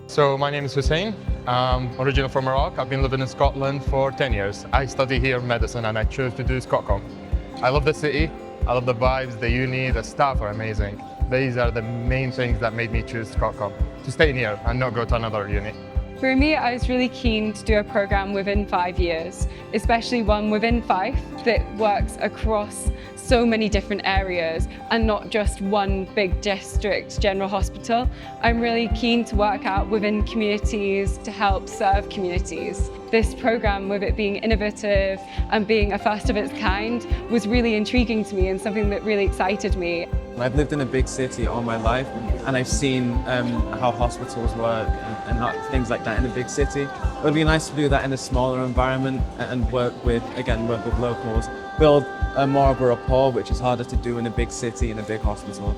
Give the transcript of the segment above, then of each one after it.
So my name is Hussein. I'm originally from Iraq. I've been living in Scotland for 10 years. I study here medicine and I chose to do Scotcom. I love the city, I love the vibes, the uni, the staff are amazing. These are the main things that made me choose Scotcom, to stay here and not go to another uni. For me, I was really keen to do a programme within 5 years, especially one within Fife that works across so many different areas and not just one big district general hospital. I'm really keen to work out within communities to help serve communities. This programme, with it being innovative and being a first of its kind, was really intriguing to me and something that really excited me. I've lived in a big city all my life and I've seen how hospitals work and things like that in a big city. It would be nice to do that in a smaller environment and work with locals, build more of a rapport, which is harder to do in a big city, in a big hospital.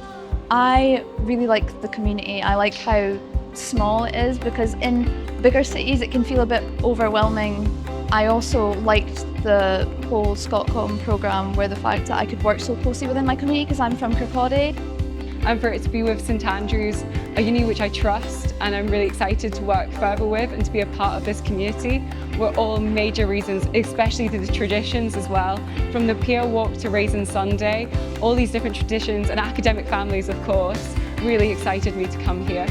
I really like the community. I like how small it is, because in bigger cities it can feel a bit overwhelming. I also liked the whole Scotcom programme, where the fact that I could work so closely within my community because I'm from Kirkcaldy. And for it to be with St Andrews, a uni which I trust and I'm really excited to work further with and to be a part of this community, were all major reasons, especially the traditions as well. From the Pier Walk to Raisin Sunday, all these different traditions and academic families, of course, really excited me to come here.